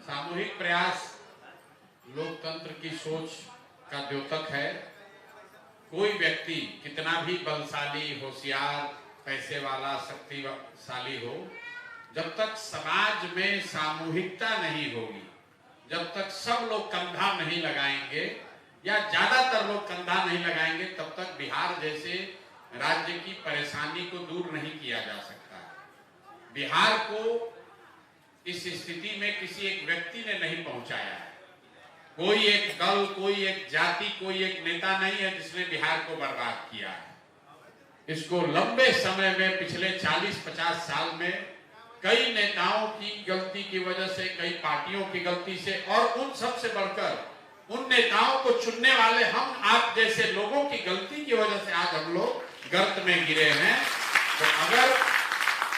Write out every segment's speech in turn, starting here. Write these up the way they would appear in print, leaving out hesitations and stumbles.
सामूहिक प्रयास लोकतंत्र की सोच का द्योतक है। कोई व्यक्ति कितना भी बलशाली, होशियार, पैसे वाला, शक्तिशाली हो, जब तक समाज में सामूहिकता नहीं होगी, जब तक सब लोग कंधा नहीं लगाएंगे या ज्यादातर लोग कंधा नहीं लगाएंगे, तब तक बिहार जैसे राज्य की परेशानी को दूर नहीं किया जा सकता। बिहार को इस स्थिति में किसी एक व्यक्ति ने नहीं पहुंचाया है। कोई एक दल, कोई एक जाति, कोई एक नेता नहीं है जिसने बिहार को बर्बाद किया है। इसको लंबे समय में, पिछले 40-50 साल में कई नेताओं की गलती की वजह से, कई पार्टियों की गलती से, और उन सब से बढ़कर उन नेताओं को चुनने वाले हम आप जैसे लोगों की गलती की वजह से आज हम लोग गर्त में गिरे हैं। तो अगर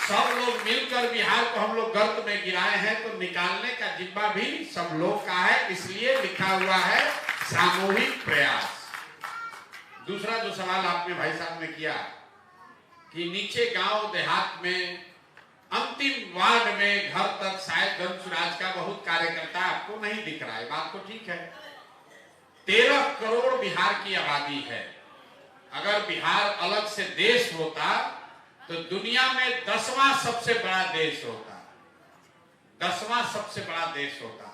सब लोग मिलकर बिहार को हम लोग गर्त में गिराए हैं तो निकालने का जिम्मा भी सब लोग का है। इसलिए लिखा हुआ है सामूहिक प्रयास। दूसरा जो सवाल आपने भाई साहब ने किया कि नीचे गांव देहात में, अंतिम वार्ड में घर तक शायद धनसुराज का बहुत कार्यकर्ता आपको नहीं दिख रहा है। बात तो ठीक है। 13 करोड़ बिहार की आबादी है। अगर बिहार अलग से देश होता तो दुनिया में 10वां सबसे बड़ा देश होता, 10वां सबसे बड़ा देश होता।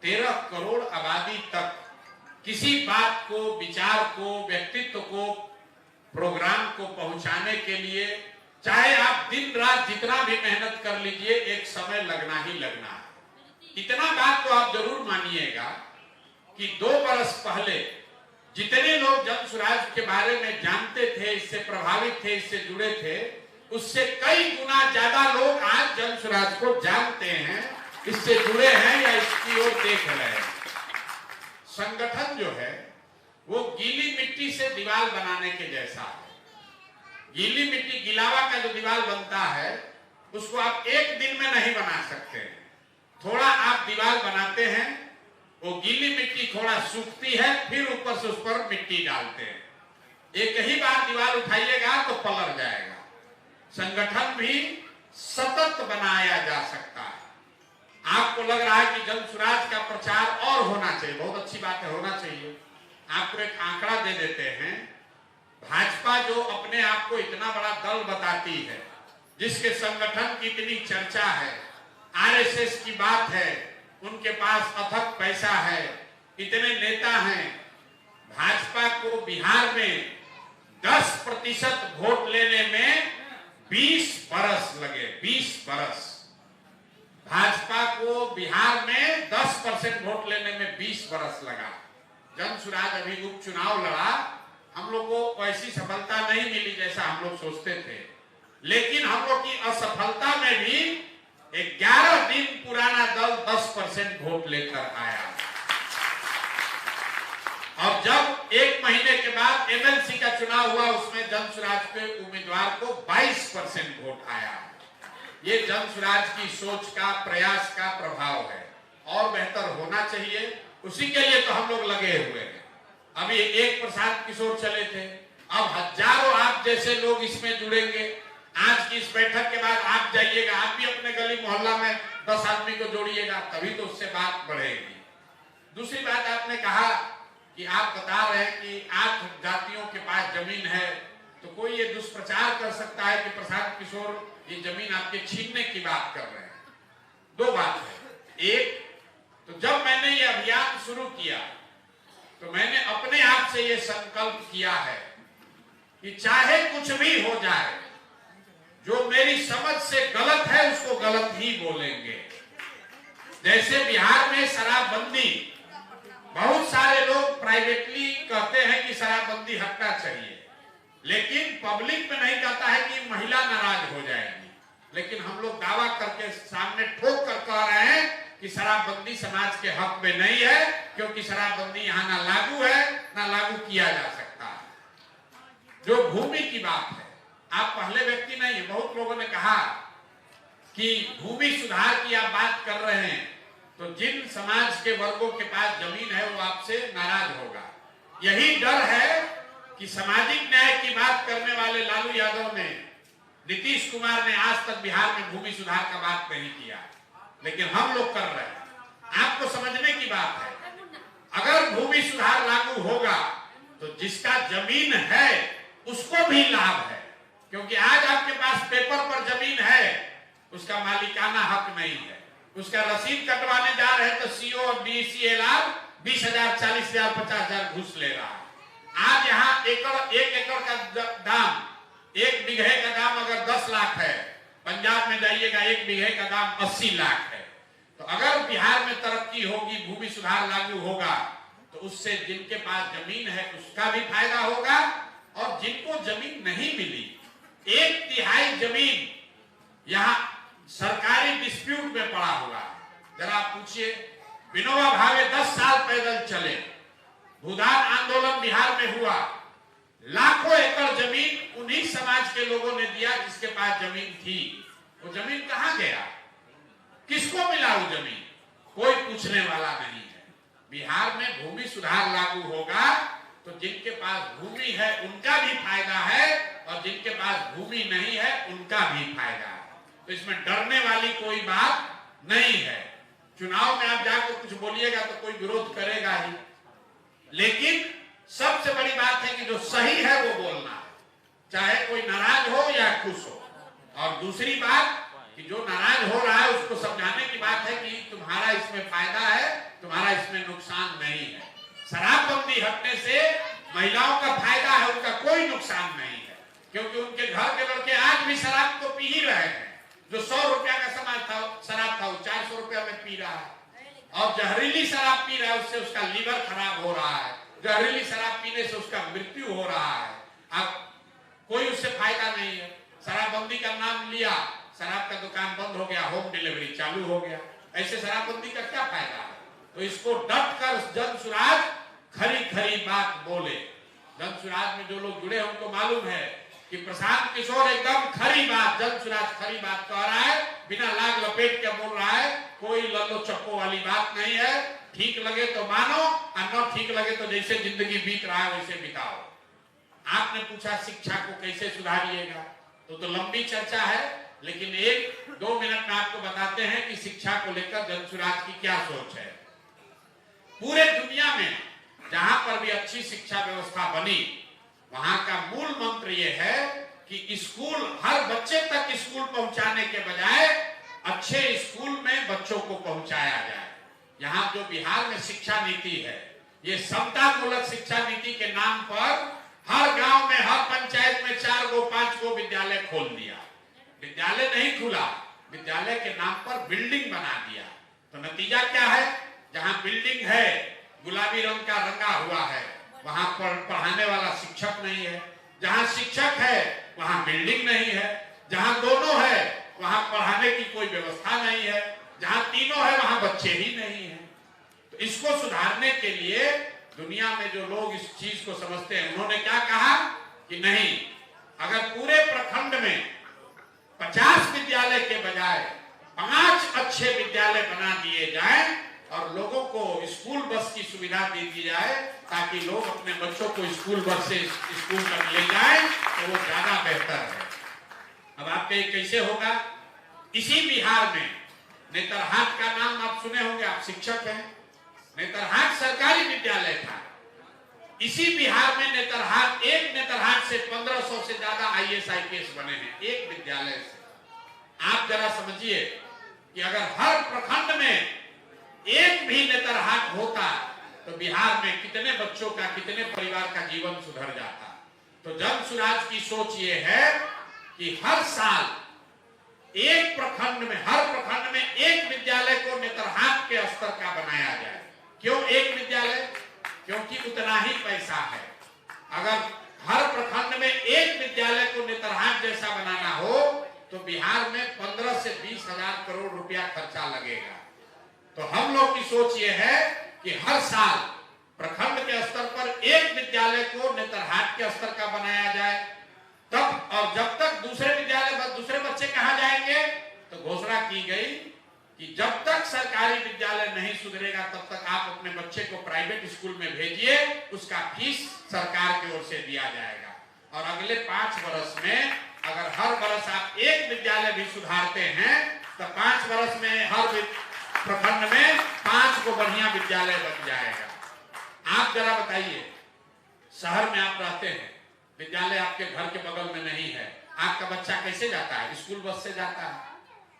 13 करोड़ आबादी तक किसी बात को, विचार को, व्यक्तित्व को, प्रोग्राम को पहुंचाने के लिए चाहे आप दिन रात जितना भी मेहनत कर लीजिए, एक समय लगना ही लगना है। इतना बात तो आप जरूर मानिएगा कि 2 बरस पहले जितने लोग जनसुराज के बारे में जानते थे, इससे प्रभावित थे, इससे जुड़े थे, उससे कई गुना ज्यादा लोग आज जनसुराज को जानते हैं, इससे जुड़े हैं या इसकी ओर देख रहे हैं। संगठन जो है वो गीली मिट्टी से दीवार बनाने के जैसा है। गीली मिट्टी, गिलावा का जो दीवार बनता है उसको आप एक दिन में नहीं बना सकते। थोड़ा आप दीवार बनाते हैं, वो गीली मिट्टी थोड़ा सूखती है, फिर ऊपर से उस पर मिट्टी डालते हैं। एक ही बार दीवार उठाइएगा तो पलट जाएगा। संगठन भी सतत बनाया जा सकता है। आपको लग रहा है कि जनसुराज का प्रचार और होना चाहिए, बहुत अच्छी बात है, होना चाहिए। आपको एक आंकड़ा दे देते हैं। भाजपा जो अपने आप को इतना बड़ा दल बताती है, जिसके संगठन की इतनी चर्चा है, आरएसएस की बात है, उनके पास अथक पैसा है, इतने नेता हैं, भाजपा को बिहार में 10% वोट लेने में 20 बरस लगे। 20 बरस। भाजपा को बिहार में 10% वोट लेने में 20 बरस लगा। जनसुराज अभी उपचुनाव लड़ा, हम लोग को ऐसी सफलता नहीं मिली जैसा हम लोग सोचते थे, लेकिन हम लोग की असफलता में भी 11 दिन पुराना दल 10% वोट लेकर आया। अब जब 1 महीने के बाद एमएलसी का चुनाव हुआ, उसमें जनसुराज के उम्मीदवार को 22% वोट आया। ये जनसुराज की सोच का, प्रयास का प्रभाव है। और बेहतर होना चाहिए, उसी के लिए तो हम लोग लगे हुए हैं। अभी एक प्रसाद किशोर चले थे, अब हजारों आप जैसे लोग इसमें जुड़ेंगे। आज की इस बैठक के बाद आप जाइएगा, आप भी अपने गली मोहल्ला में 10 आदमी को जोड़िएगा, तभी तो उससे बात बढ़ेगी। दूसरी बात, आपने कहा कि आप बता रहे हैं कि 8 जातियों के पास जमीन है, तो कोई ये दुष्प्रचार कर सकता है कि प्रसाद किशोर ये जमीन आपके छीनने की बात कर रहे हैं। 2 बात है। एक तो जब मैंने ये अभियान शुरू किया तो मैंने अपने आप से ये संकल्प किया है कि चाहे कुछ भी हो जाए, जो मेरी समझ से गलत है उसको गलत ही बोलेंगे। जैसे बिहार में शराबबंदी, बहुत सारे लोग प्राइवेटली कहते हैं कि शराबबंदी हटना चाहिए, लेकिन पब्लिक में नहीं कहता है कि महिला नाराज हो जाएगी। लेकिन हम लोग दावा करके सामने ठोक कर कह रहे हैं कि शराबबंदी समाज के हक में नहीं है, क्योंकि शराबबंदी यहाँ ना लागू है ना लागू किया जा सकता है। जो भूमि की बात है, आप पहले व्यक्ति नहीं है। बहुत लोगों ने कहा कि भूमि सुधार की आप बात कर रहे हैं तो जिन समाज के वर्गों के पास जमीन है वो आपसे नाराज होगा। यही डर है कि सामाजिक न्याय की बात करने वाले लालू यादव ने, नीतीश कुमार ने आज तक बिहार में भूमि सुधार का बात नहीं किया, लेकिन हम लोग कर रहे हैं। बात है। अगर भूमि सुधार लागू होगा तो जिसका जमीन है उसको भी लाभ है, क्योंकि आज आपके पास पेपर पर जमीन है, उसका मालिकाना हक नहीं है। उसका रसीद कटवाने जा रहे हैं तो सीओ और बीसीएलआर 20,000, 40,000, 50,000 घूस ले रहा है। आज यहाँ एक एकड़ का दाम, 1 बीघे का दाम अगर 10 लाख है, पंजाब में जाइएगा 1 बीघे का दाम 80 लाख है। तो अगर बिहार में तरक्की होगी, भूमि सुधार लागू होगा, तो उससे जिनके पास जमीन है उसका भी फायदा होगा, और जिनको जमीन नहीं मिली, 1/3 जमीन यहाँ सरकारी डिस्प्यूट में पड़ा हुआ है। जरा आप पूछिए, विनोबा भावे 10 साल पैदल चले, भूदान आंदोलन बिहार में हुआ, लाखों एकड़ जमीन उन्हीं समाज के लोगों ने दिया जिसके पास जमीन थी। वो जमीन कहां गया, किसको मिला वो जमीन, कोई पूछने वाला नहीं है। बिहार में भूमि सुधार लागू होगा तो जिनके पास भूमि है उनका भी फायदा है, और जिनके पास भूमि नहीं है उनका भी फायदा है। तो इसमें डरने वाली कोई बात नहीं है। चुनाव में आप जाकर कुछ बोलिएगा तो कोई विरोध करेगा ही, लेकिन सबसे बड़ी बात है कि जो सही है वो बोलना है, चाहे कोई नाराज हो या खुश हो। और दूसरी बात कि जो नाराज हो रहा है उसको समझाने की बात है कि तुम्हारा इसमें फायदा है, तुम्हारा इसमें नुकसान नहीं है। शराबबंदी हटने से महिलाओं का फायदा है, उनका कोई नुकसान नहीं है, क्योंकि उनके घर के लड़के आज भी शराब तो पी ही रहे हैं। जो 100 रुपया का शराब था वो 400 रुपया में पी रहा है, और जहरीली शराब पी रहा है, उससे उसका लीवर खराब हो रहा है, जहरीली शराब पीने से उसका मृत्यु हो रहा है। अब कोई उससे फायदा नहीं है। शराबबंदी का नाम लिया, शराब का दुकान बंद हो गया, होम डिलीवरी चालू हो गया, ऐसे शराबबंदी का क्या फायदा है। तो इसको डट कर जन सुराज खरी खरी बात बोले। जन सुराज में जो लोग जुड़े हैं उनको मालूम है कि प्रशांत किशोर एकदम खरी बात, जन सुराज खरी बात कह रहा है, बिना लाग लपेट के बोल रहा है, कोई लल्लो चप्पो वाली बात नहीं है। ठीक लगे तो मानो, और न ठीक लगे तो जैसे जिंदगी बीत रहा है वैसे बिताओ। आपने पूछा शिक्षा को कैसे सुधारिएगा, तो लंबी चर्चा है, लेकिन 1-2 मिनट में आपको बताते हैं कि शिक्षा को लेकर जन सुराज की क्या सोच है। पूरे दुनिया में जहां पर भी अच्छी शिक्षा व्यवस्था बनी, वहां का मूल मंत्र यह है कि स्कूल, हर बच्चे तक स्कूल पहुंचाने के बजाय अच्छे स्कूल में बच्चों को पहुंचाया जाए। यहाँ जो बिहार में शिक्षा नीति है, ये समतामूलक शिक्षा नीति के नाम पर हर गांव में, हर पंचायत में 4-5 विद्यालय खोल दिया। विद्यालय नहीं खुला, विद्यालय के नाम पर बिल्डिंग बना दिया। तो नतीजा क्या है, जहां बिल्डिंग है, गुलाबी रंग का रंगा हुआ है, वहां पर पढ़ाने वाला शिक्षक नहीं है। जहां शिक्षक है वहां बिल्डिंग नहीं है। जहां दोनों है वहां पढ़ाने की कोई व्यवस्था नहीं है। जहां तीनों है वहां बच्चे ही नहीं है। तो इसको सुधारने के लिए दुनिया में जो लोग इस चीज को समझते हैं, उन्होंने क्या कहा कि नहीं, अगर पूरे प्रखंड में 50 विद्यालय के बजाय 5 अच्छे विद्यालय बना दिए जाएं और लोगों को स्कूल बस की सुविधा दे दी जाए, ताकि लोग अपने बच्चों को स्कूल बस से स्कूल तक ले जाएं, तो वो ज्यादा बेहतर है। अब आप कहें कैसे होगा, इसी बिहार में नेतरहाट का नाम आप सुने होंगे, आप शिक्षक हैं। नेतरहाट सरकारी विद्यालय था। इसी बिहार में नेतरहाट, एक नेतरहाट से 1500 से ज्यादा IAS IPS बने हैं, एक विद्यालय से। आप जरा समझिए कि अगर हर प्रखंड में एक भी नेतरहाट होता तो बिहार में कितने बच्चों का, कितने परिवार का जीवन सुधर जाता। तो जन सुराज की सोच ये है कि हर साल एक प्रखंड में, हर प्रखंड में एक विद्यालय को नेतरहाट के स्तर का बनाया जाए। क्यों एक विद्यालय? क्योंकि उतना ही पैसा है। अगर हर प्रखंड में एक विद्यालय को नेतरहाट जैसा बनाना हो तो बिहार में 15 से 20 हजार करोड़ रुपया खर्चा लगेगा। तो हम लोग की सोच ये है कि हर साल प्रखंड के स्तर पर एक विद्यालय को नेतरहाट के स्तर का बनाया जाए। तब, और जब तक दूसरे बच्चे कहाँ जाएंगे, तो घोषणा की गई कि जब तक सरकारी विद्यालय नहीं सुधरेगा तब तक आप अपने बच्चे को प्राइवेट स्कूल में भेजिए, उसका फीस सरकार की ओर से दिया जाएगा। और अगले 5 वर्ष में अगर हर वर्ष आप एक विद्यालय भी सुधारते हैं तो 5 वर्ष में हर प्रखंड में 5 5 को बढ़िया विद्यालय बन जाएगा। आप जरा बताइए, शहर में आप रहते हैं, विद्यालय आपके घर के बगल में नहीं है, आपका बच्चा कैसे जाता है? स्कूल बस से जाता है।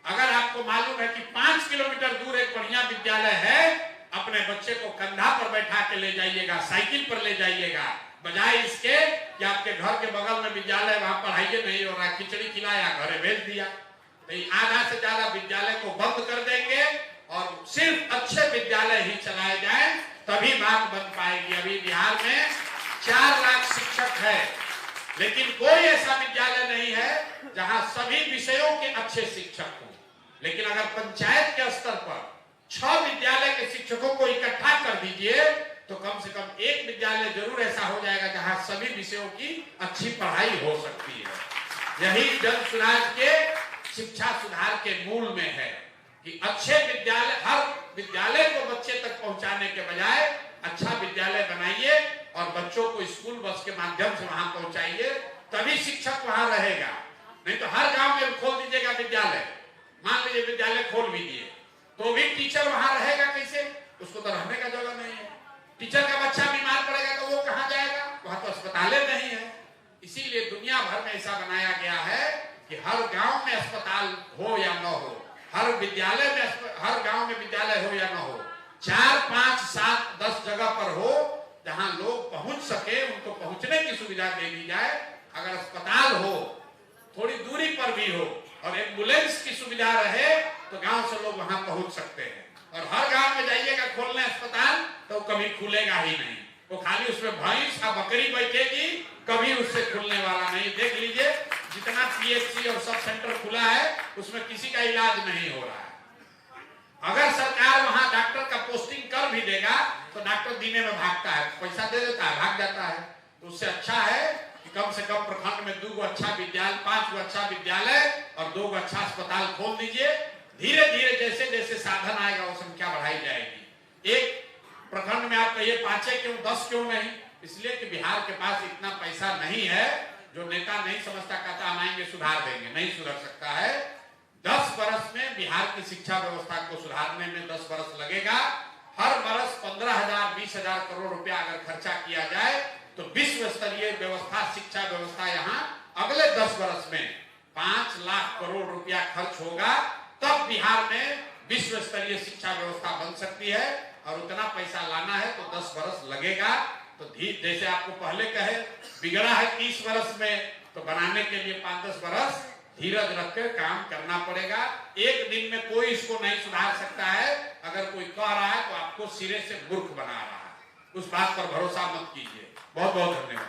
अगर आपको मालूम है कि 5 किलोमीटर दूर एक बढ़िया विद्यालय है, अपने बच्चे को कंधा पर बैठा के ले जाइएगा, साइकिल पर ले जाइएगा, बजाय इसके कि आपके घर के बगल में विद्यालय, वहां पढ़ाई नहीं हो रहा, खिचड़ी खिलाया, घरे भेज दिया। तो आधा से ज्यादा विद्यालय को बंद कर देंगे और सिर्फ अच्छे विद्यालय ही चलाए जाए, तभी बात बन पाएगी। अभी बिहार में 4 लाख शिक्षक है, लेकिन कोई ऐसा विद्यालय नहीं है जहां सभी विषयों के अच्छे शिक्षक हों। लेकिन अगर पंचायत के स्तर पर 6 विद्यालय के शिक्षकों को इकट्ठा कर दीजिए तो कम से कम एक विद्यालय जरूर ऐसा हो जाएगा जहां सभी विषयों की अच्छी पढ़ाई हो सकती है। यही जन सुधार के शिक्षा सुधार के मूल में है कि अच्छे विद्यालय, हर विद्यालय को बच्चे तक पहुंचाने के बजाय अच्छा विद्यालय बनाइए और बच्चों को स्कूल बस के माध्यम से वहां पहुंचाइए, तभी शिक्षक वहां रहेगा। नहीं तो हर गांव में खोल दीजिएगा विद्यालय, मान लीजिए विद्यालय खोल भी दिए, तो भी टीचर वहां रहेगा कैसे? उसको तो रहने का जगह नहीं है। टीचर का बच्चा बीमार पड़ेगा तो वो कहां जाएगा? वहां तो अस्पताल नहीं है। इसीलिए दुनिया भर में ऐसा बनाया गया है कि हर गांव में अस्पताल हो या न हो, हर विद्यालय में, हर गांव में विद्यालय हो या न हो, 4, 5, 7, 10 जगह पर हो जहां लोग पहुंच सके, उनको पहुंचने की सुविधा दे दी जाए। अगर अस्पताल हो, थोड़ी दूरी पर भी हो और एम्बुलेंस की सुविधा रहे तो गांव से लोग वहां पहुंच सकते हैं। और हर गांव में जाइएगा खोलने अस्पताल तो कभी खुलेगा ही नहीं, वो खाली उसमें भैंस या बकरी बैठेगी, कभी उससे खुलने वाला नहीं। देख लीजिए जितना पीएचसी और सब सेंटर खुला है उसमें किसी का इलाज नहीं हो रहा है। अगर सरकार वहां डॉक्टर का पोस्टिंग कर भी देगा तो डॉक्टर दीने में भागता है, पैसा दे देता है, भाग जाता है। तो उससे अच्छा है कि कम से कम प्रखंड में 2 अच्छा विद्यालय, 5 अच्छा विद्यालय और 2 अच्छा अस्पताल खोल दीजिए। धीरे धीरे जैसे जैसे साधन आएगा वो संख्या बढ़ाई जाएगी। एक प्रखंड में आप कहिए 5 क्यों, 10 क्यों नहीं? इसलिए कि बिहार के पास इतना पैसा नहीं है। जो नेता नहीं समझता कहता हम आएंगे सुधार देंगे, नहीं सुधर सकता है। 10 बरस में बिहार की शिक्षा व्यवस्था को सुधारने में 10 बरस लगेगा। हर बरस 15,000, 20,000 करोड़ रुपया अगर खर्चा किया जाए तो विश्व स्तरीय व्यवस्था, शिक्षा व्यवस्था यहाँ अगले 10 बरस में 5 लाख करोड़ रुपया खर्च होगा, तब बिहार में विश्व स्तरीय शिक्षा व्यवस्था बन सकती है। और उतना पैसा लाना है तो 10 बरस लगेगा। तो जैसे आपको पहले कहे बिगड़ा है 30 बरस में, तो बनाने के लिए 5-10 बरस धीरज रखकर काम करना पड़ेगा। एक दिन में कोई इसको नहीं सुधार सकता है। अगर कोई कह रहा है तो आपको सिरे से मूर्ख बना रहा है। उस बात पर भरोसा मत कीजिए। बहुत बहुत धन्यवाद।